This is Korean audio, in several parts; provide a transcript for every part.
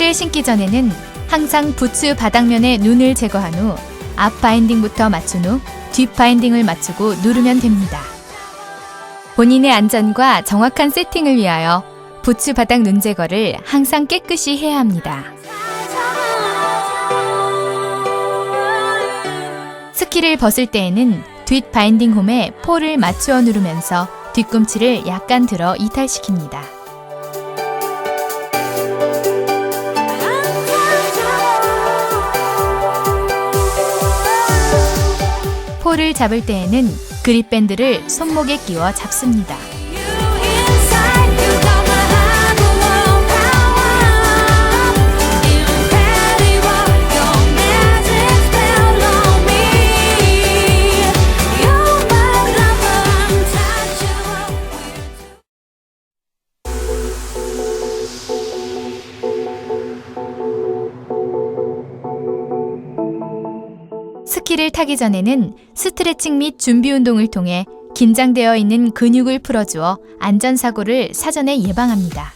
스키를 신기 전에는 항상 부츠 바닥면에 눈을 제거한 후 앞 바인딩부터 맞춘 후 뒷 바인딩을 맞추고 누르면 됩니다. 본인의 안전과 정확한 세팅을 위하여 부츠 바닥 눈 제거를 항상 깨끗이 해야 합니다. 스키를 벗을 때에는 뒷 바인딩 홈에 폴을 맞추어 누르면서 뒤꿈치를 약간 들어 이탈시킵니다. 폴을 잡을 때에는 그립밴드를 손목에 끼워 잡습니다. 스키를 타기 전에는 스트레칭 및 준비 운동을 통해 긴장되어 있는 근육을 풀어주어 안전사고를 사전에 예방합니다.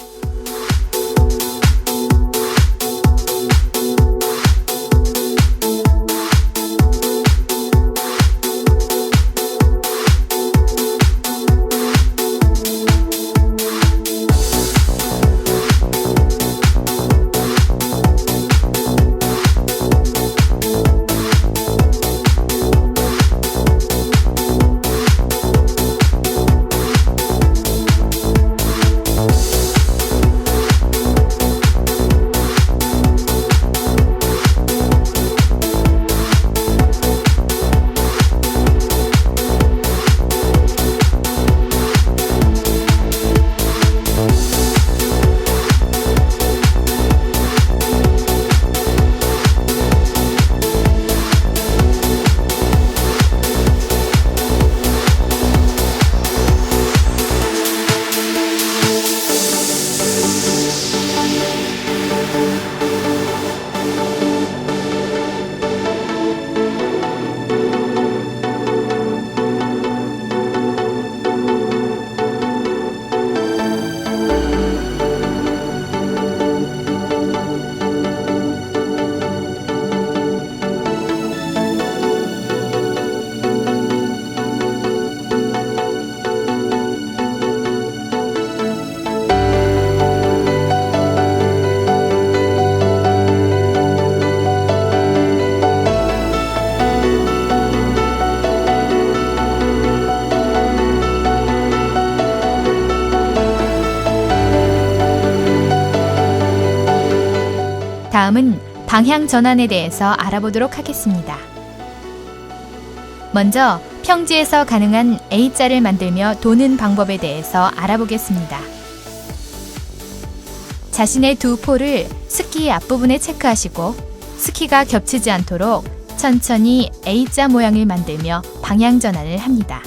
다음은 방향 전환에 대해서 알아보도록 하겠습니다. 먼저 평지에서 가능한 A자를 만들며 도는 방법에 대해서 알아보겠습니다. 자신의 두 폴을 스키 앞부분에 체크하시고 스키가 겹치지 않도록 천천히 A자 모양을 만들며 방향 전환을 합니다.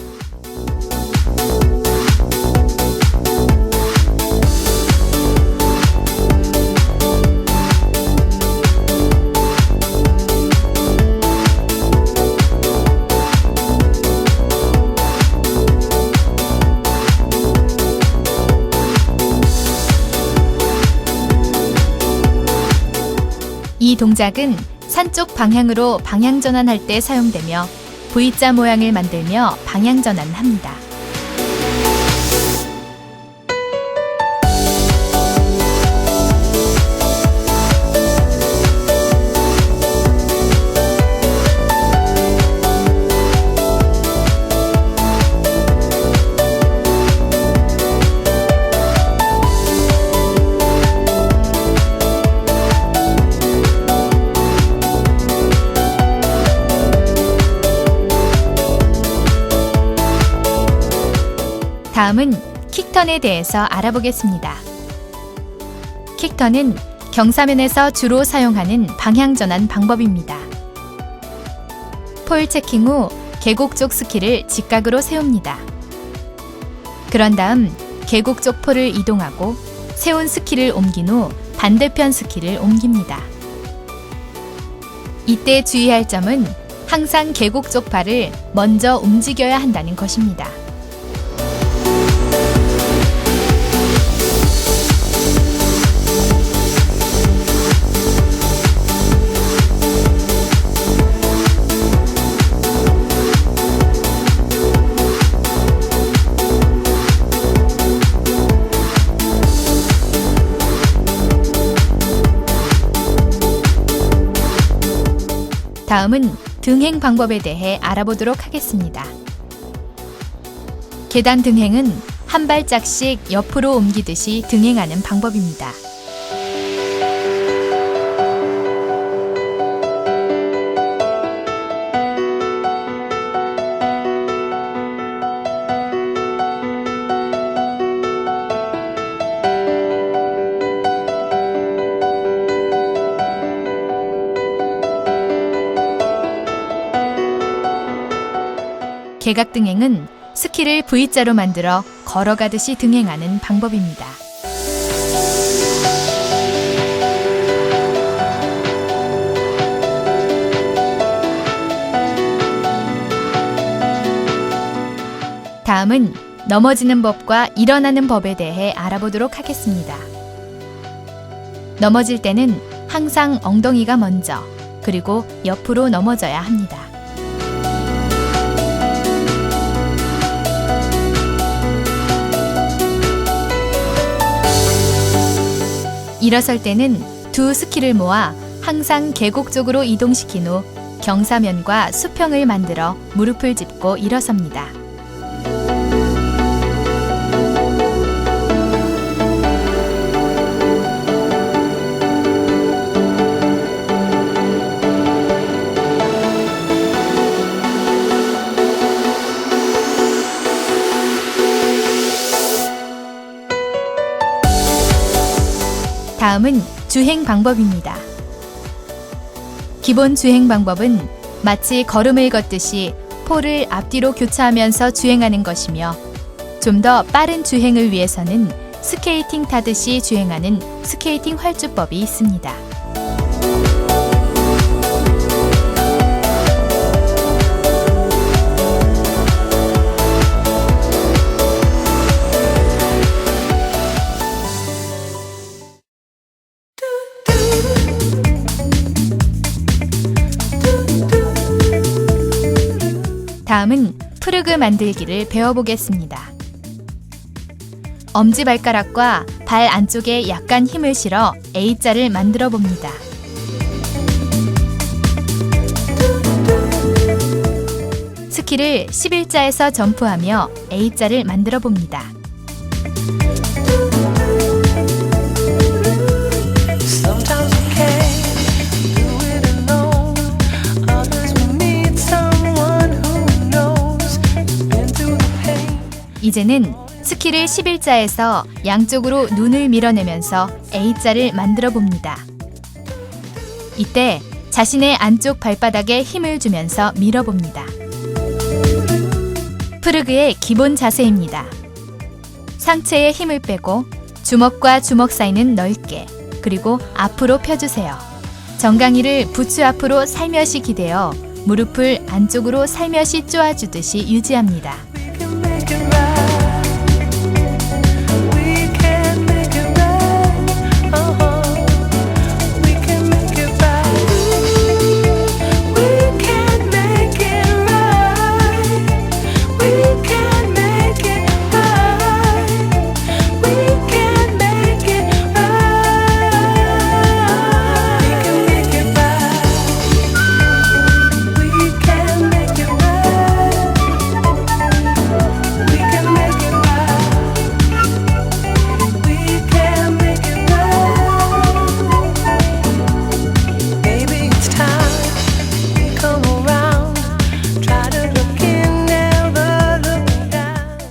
이 동작은 산 쪽 방향으로 방향 전환할 때 사용되며 V자 모양을 만들며 방향 전환합니다. 다음은 킥턴에 대해서 알아보겠습니다. 킥턴은 경사면에서 주로 사용하는 방향 전환 방법입니다. 폴 체킹 후 계곡 쪽 스키를 직각으로 세웁니다. 그런 다음 계곡 쪽 폴을 이동하고 세운 스키를 옮긴 후 반대편 스키를 옮깁니다. 이때 주의할 점은 항상 계곡 쪽 발을 먼저 움직여야 한다는 것입니다. 다음은 등행 방법에 대해 알아보도록 하겠습니다. 계단 등행은 한 발짝씩 옆으로 옮기듯이 등행하는 방법입니다. 개각등행은 스키를 V자로 만들어 걸어가듯이 등행하는 방법입니다. 다음은 넘어지는 법과 일어나는 법에 대해 알아보도록 하겠습니다. 넘어질 때는 항상 엉덩이가 먼저, 그리고 옆으로 넘어져야 합니다. 일어설 때는 두 스키를 모아 항상 계곡 쪽으로 이동시킨 후 경사면과 수평을 만들어 무릎을 짚고 일어섭니다. 다음은 주행 방법입니다. 기본 주행 방법은 마치 걸음을 걷듯이 폴을 앞뒤로 교차하면서 주행하는 것이며, 좀 더 빠른 주행을 위해서는 스케이팅 타듯이 주행하는 스케이팅 활주법이 있습니다. 다음은 프르그 만들기를 배워보겠습니다. 엄지발가락과 발 안쪽에 약간 힘을 실어 A자를 만들어 봅니다. 스키를 11자에서 점프하며 A자를 만들어 봅니다. 이제는 스키를 11자에서 양쪽으로 눈을 밀어내면서 A자를 만들어 봅니다. 이때 자신의 안쪽 발바닥에 힘을 주면서 밀어봅니다. 프르그의 기본 자세입니다. 상체에 힘을 빼고 주먹과 주먹 사이는 넓게, 그리고 앞으로 펴주세요. 정강이를 부츠 앞으로 살며시 기대어 무릎을 안쪽으로 살며시 쪼아주듯이 유지합니다.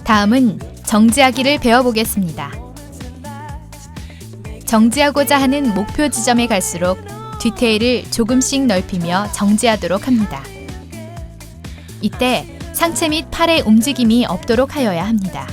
다음은 정지하기를 배워보겠습니다. 정지하고자 하는 목표 지점에 갈수록 뒤테일을 조금씩 넓히며 정지하도록 합니다. 이때 상체 및 팔의 움직임이 없도록 하여야 합니다.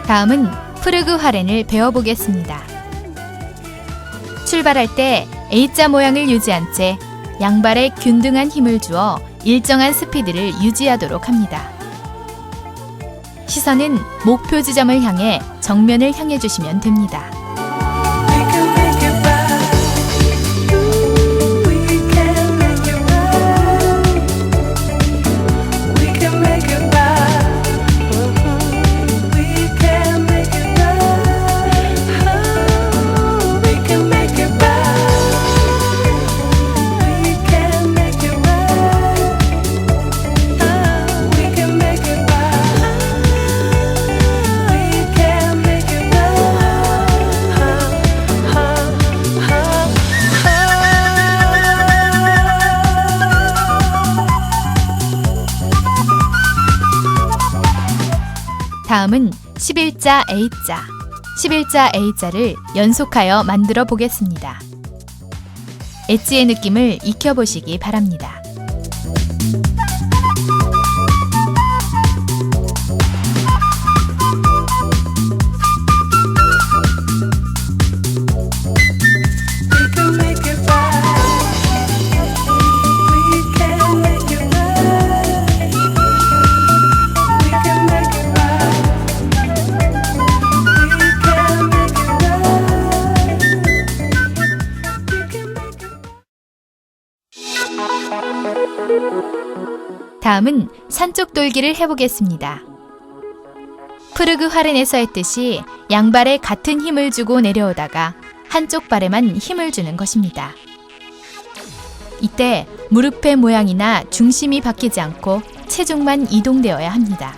다음은 프르그 활렌을 배워보겠습니다. 출발할 때 A자 모양을 유지한 채 양발에 균등한 힘을 주어 일정한 스피드를 유지하도록 합니다. 시선은 목표 지점을 향해 정면을 향해 주시면 됩니다. 다음은 11자 A자, 11자 A자를 연속하여 만들어 보겠습니다. 엣지의 느낌을 익혀보시기 바랍니다. 다음은 산쪽 돌기를 해보겠습니다. 프르그 화른에서 했듯이 양발에 같은 힘을 주고 내려오다가 한쪽 발에만 힘을 주는 것입니다. 이때 무릎의 모양이나 중심이 바뀌지 않고 체중만 이동되어야 합니다.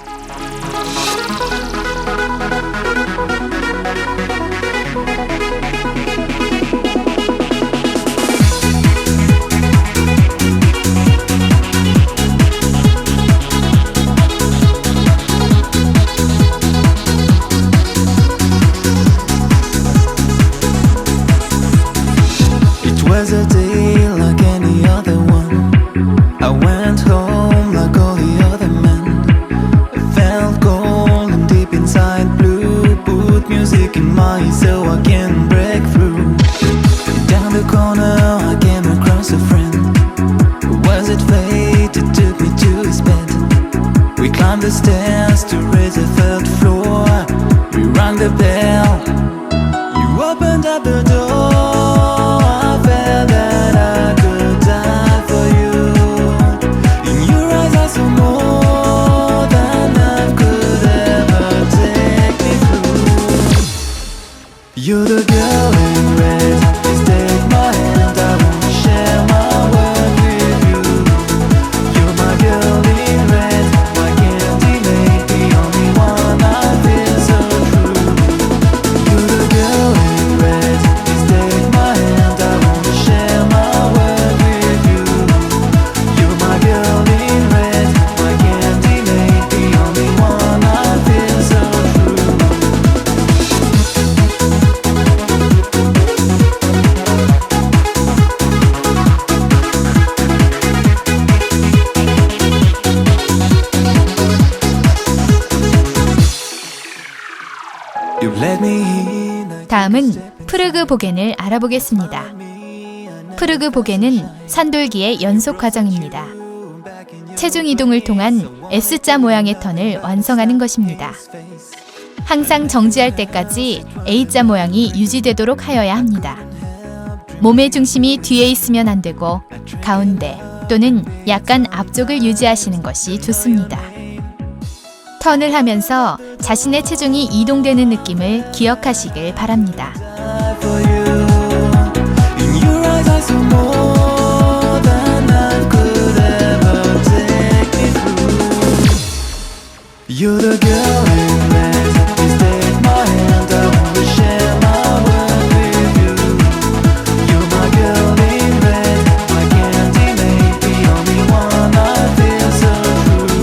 Was a day like any other one. I went home like all the other men. I felt cold and deep inside blue. Put music in my ear so I can break through. Down the corner I came across a friend. Was it fate that took me to his bed? We climbed the stairs to reach the third floor. We rang the bell. You opened up the door. You're the girl in red. Please take my hand. I wanna share my world with you. You're my girl in red. My candy made the only one I feel so true. You're the girl in red. Please take my hand. I wanna share my world with you. You're my girl in red. My candy made the only one I feel so true. 다음은 프르그 보겐을 알아보겠습니다. 프르그 보겐은 산돌기의 연속 과정입니다. 체중 이동을 통한 S자 모양의 턴을 완성하는 것입니다. 항상 정지할 때까지 A자 모양이 유지되도록 하여야 합니다. 몸의 중심이 뒤에 있으면 안 되고 가운데 또는 약간 앞쪽을 유지하시는 것이 좋습니다. 턴을 하면서 자신의 체중이 이동되는 느낌을 기억하시길 바랍니다. You're the girl in red. Please take my hand. I wanna share my world with you. You're my girl in red. My candy made the only one I feel so true.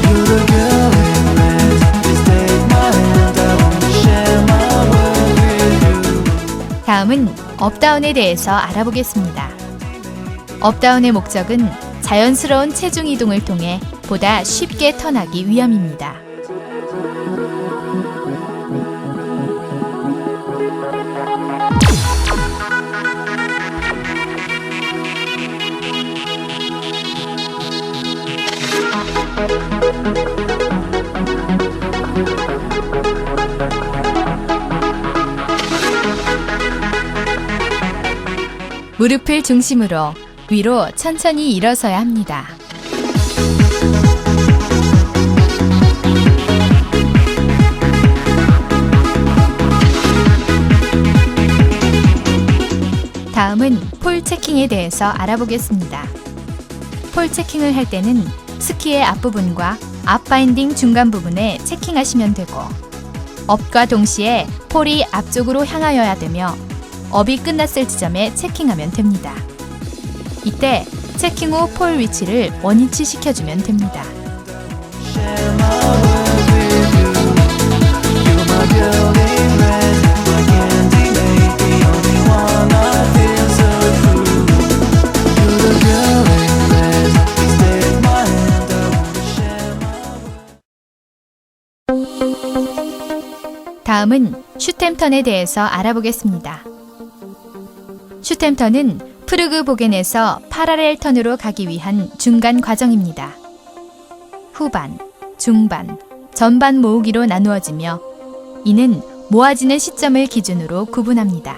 You're the girl in red. Please take my hand. I wanna share my world with you. 다음은 업다운에 대해서 알아보겠습니다. 업다운의 목적은 자연스러운 체중 이동을 통해 보다 쉽게 턴하기 위함입니다. 무릎을 중심으로 위로 천천히 일어서야 합니다. 다음은 폴 체킹에 대해서 알아보겠습니다. 폴 체킹을 할 때는 스키의 앞부분과 앞 바인딩 중간 부분에 체킹하시면 되고, 업과 동시에 폴이 앞쪽으로 향하여야 되며 업이 끝났을 지점에 체킹하면 됩니다. 이때 체킹 후 폴 위치를 원위치 시켜주면 됩니다. Share my world with you. You're my girl in red, my candy baby, only one I feel so true. You're the girl in red, please take my hand, I wanna share my 다음은 슈템턴에 대해서 알아보겠습니다. 슈템턴은 프르그 보겐에서 파라렐 턴으로 가기 위한 중간 과정입니다. 후반, 중반, 전반 모으기로 나누어지며 이는 모아지는 시점을 기준으로 구분합니다.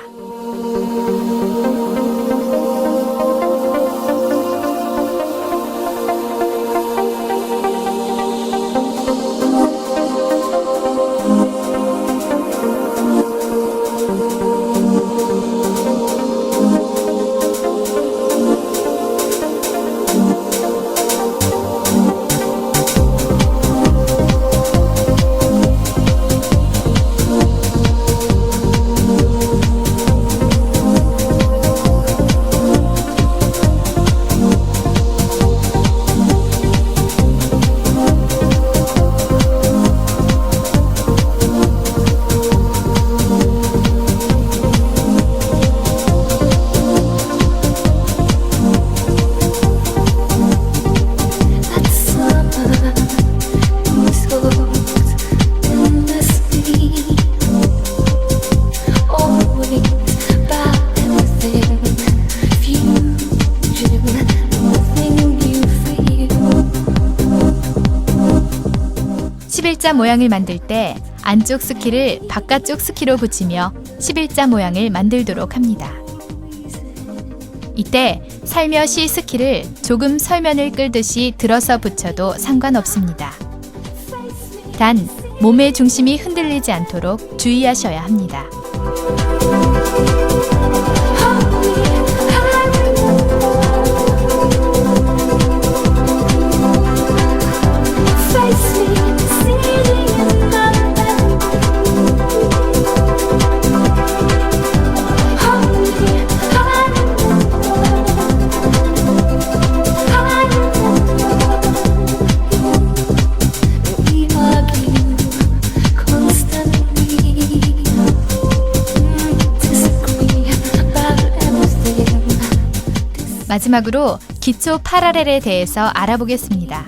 모양을 만들 때 안쪽 스키를 바깥쪽 스키로 붙이며 11자 모양을 만들도록 합니다. 이때 살며시 스키를 조금 설면을 끌듯이 들어서 붙여도 상관없습니다. 단 몸의 중심이 흔들리지 않도록 주의하셔야 합니다. 마지막으로 기초 파라렐에 대해서 알아보겠습니다.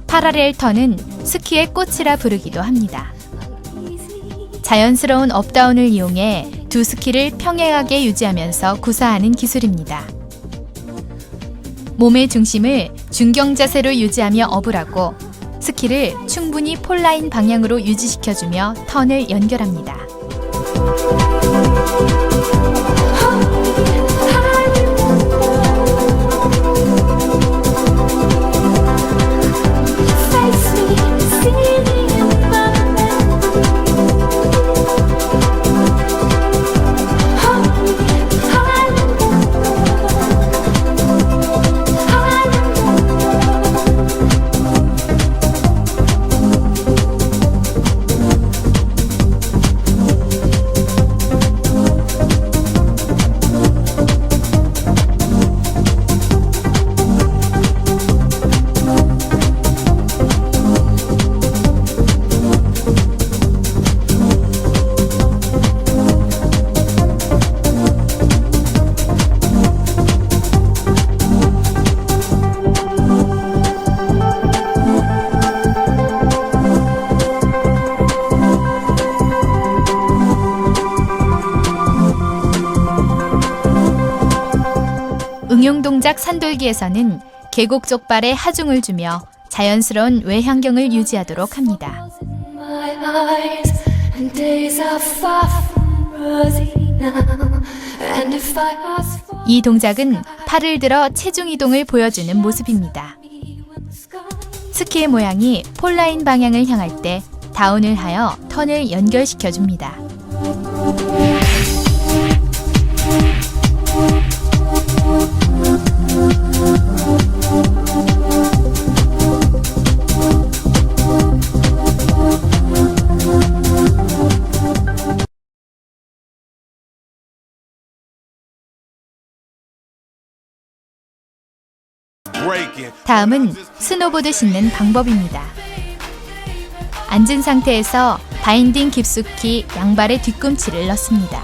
파라렐 턴은 스키의 꽃이라 부르기도 합니다. 자연스러운 업다운을 이용해 두 스키를 평행하게 유지하면서 구사하는 기술입니다. 몸의 중심을 중경 자세로 유지하며 업을 하고 스키를 충분히 폴라인 방향으로 유지시켜주며 턴을 연결합니다. 응용 동작 산돌기에서는 계곡 쪽발에 하중을 주며 자연스러운 외향경을 유지하도록 합니다. My eyes and days are far from rosy. And if I ask for 이 동작은 팔을 들어 체중 이동을 보여주는 모습입니다. 스키의 모양이 폴라인 방향을 향할 때 다운을 하여 턴을 연결시켜 줍니다. 다음은 스노보드 신는 방법입니다. 앉은 상태에서 바인딩 깊숙이 양발의 뒤꿈치를 넣습니다.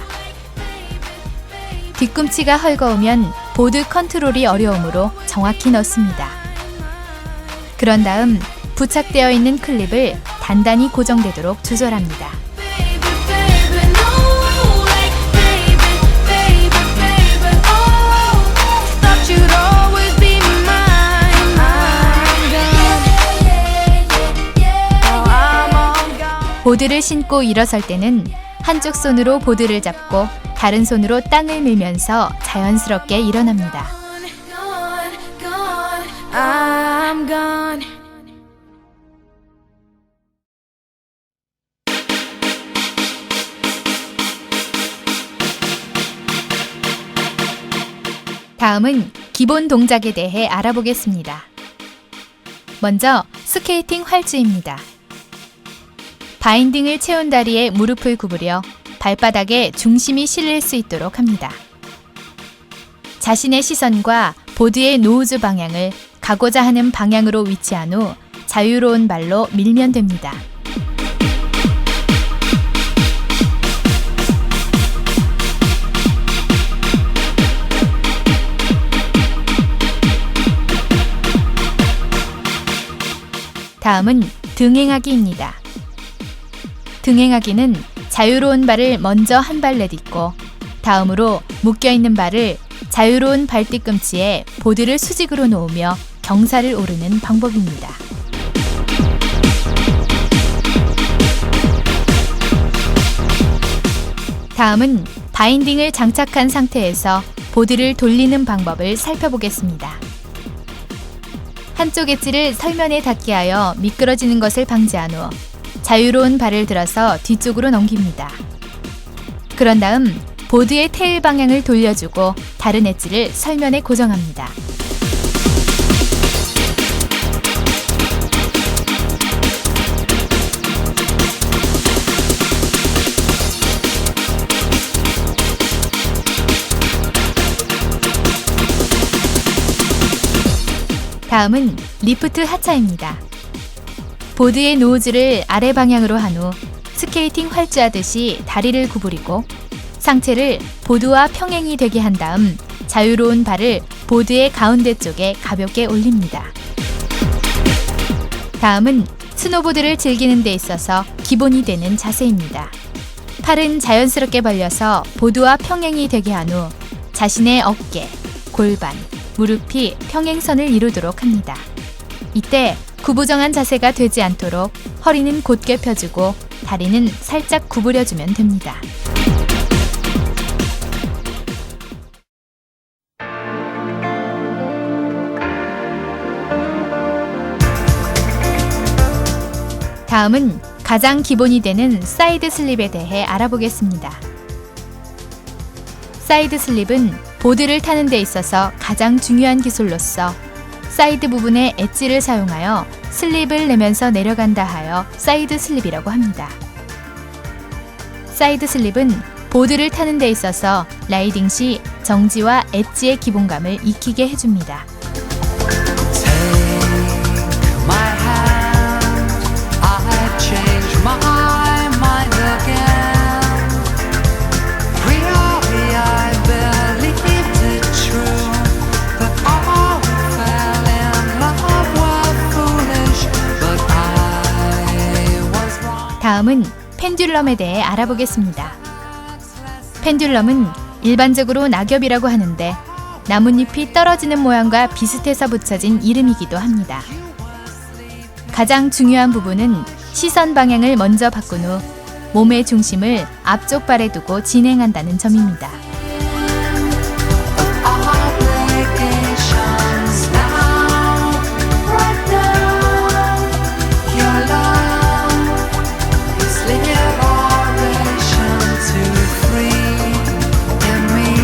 뒤꿈치가 헐거우면 보드 컨트롤이 어려우므로 정확히 넣습니다. 그런 다음 부착되어 있는 클립을 단단히 고정되도록 조절합니다. 보드를 신고 일어설 때는 한쪽 손으로 보드를 잡고 다른 손으로 땅을 밀면서 자연스럽게 일어납니다. I'm gone. 다음은 기본 동작에 대해 알아보겠습니다. 먼저 스케이팅 활주입니다. 바인딩을 채운 다리에 무릎을 구부려 발바닥에 중심이 실릴 수 있도록 합니다. 자신의 시선과 보드의 노우즈 방향을 가고자 하는 방향으로 위치한 후 자유로운 발로 밀면 됩니다. 다음은 등행하기입니다. 등행하기는 자유로운 발을 먼저 한 발 내딛고 다음으로 묶여있는 발을 자유로운 발 뒤꿈치에 보드를 수직으로 놓으며 경사를 오르는 방법입니다. 다음은 바인딩을 장착한 상태에서 보드를 돌리는 방법을 살펴보겠습니다. 한쪽 엣지를 설면에 닿게 하여 미끄러지는 것을 방지한 후 자유로운 발을 들어서 뒤쪽으로 넘깁니다. 그런 다음 보드의 테일 방향을 돌려주고 다른 엣지를 설면에 고정합니다. 다음은 리프트 하차입니다. 보드의 노즈를 아래 방향으로 한 후 스케이팅 활주하듯이 다리를 구부리고 상체를 보드와 평행이 되게 한 다음 자유로운 발을 보드의 가운데 쪽에 가볍게 올립니다. 다음은 스노보드를 즐기는 데 있어서 기본이 되는 자세입니다. 팔은 자연스럽게 벌려서 보드와 평행이 되게 한 후 자신의 어깨, 골반, 무릎이 평행선을 이루도록 합니다. 이때 구부정한 자세가 되지 않도록 허리는 곧게 펴주고 다리는 살짝 구부려주면 됩니다. 다음은 가장 기본이 되는 사이드 슬립에 대해 알아보겠습니다. 사이드 슬립은 보드를 타는 데 있어서 가장 중요한 기술로서 사이드 부분에 엣지를 사용하여 슬립을 내면서 내려간다 하여 사이드 슬립이라고 합니다. 사이드 슬립은 보드를 타는 데 있어서 라이딩 시 정지와 엣지의 기본감을 익히게 해줍니다. 다음은 펜듈럼에 대해 알아보겠습니다. 펜듈럼은 일반적으로 낙엽이라고 하는데 나뭇잎이 떨어지는 모양과 비슷해서 붙여진 이름이기도 합니다. 가장 중요한 부분은 시선 방향을 먼저 바꾼 후 몸의 중심을 앞쪽 발에 두고 진행한다는 점입니다. Obligations now, right now. Your love is liberation to free in me.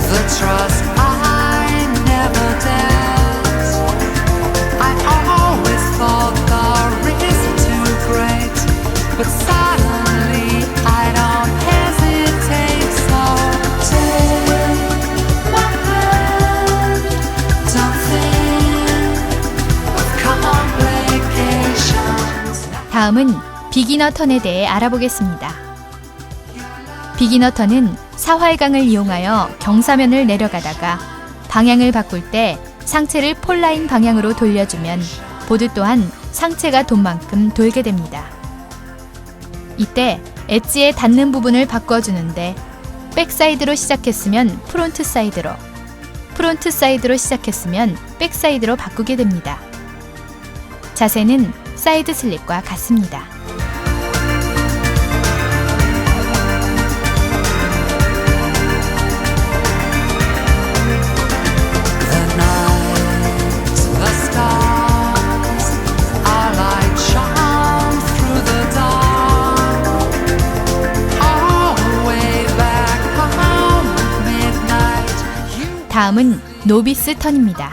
The trust I never dared. I always thought the risk too great, but suddenly I don't hesitate. So take my hand, don't think of complications. 다음은 비기너 턴에 대해 알아보겠습니다. 비기너 턴은 사활강을 이용하여 경사면을 내려가다가 방향을 바꿀 때 상체를 폴라인 방향으로 돌려주면 보드 또한 상체가 돈 만큼 돌게 됩니다. 이때 엣지에 닿는 부분을 바꿔주는데 백사이드로 시작했으면 프론트 사이드로, 프론트 사이드로 시작했으면 백사이드로 바꾸게 됩니다. 자세는 사이드 슬립과 같습니다. The night, the stars are like shine through the dark. All the way back home at midnight. You 다음은 노비스 턴입니다.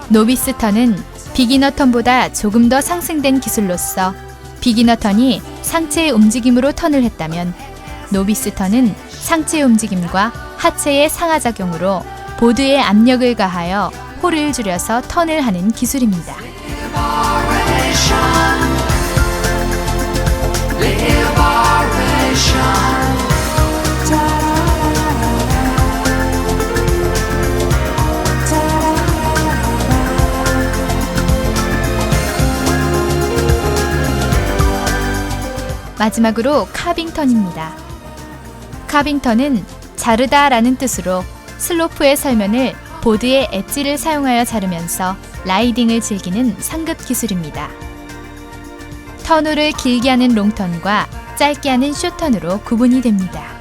노비스 턴은 비기너 턴보다 조금 더 상승된 기술로서 비기너 턴이 상체의 움직임으로 턴을 했다면 노비스 턴은 상체의 움직임과 하체의 상하작용으로 보드에 압력을 가하여 홀을 줄여서 턴을 하는 기술입니다. 마지막으로 카빙턴입니다. 카빙턴은 자르다라는 뜻으로 슬로프의 설면을 보드의 엣지를 사용하여 자르면서 라이딩을 즐기는 상급 기술입니다. 턴홀을 길게 하는 롱턴과 짧게 하는 숏턴으로 구분이 됩니다.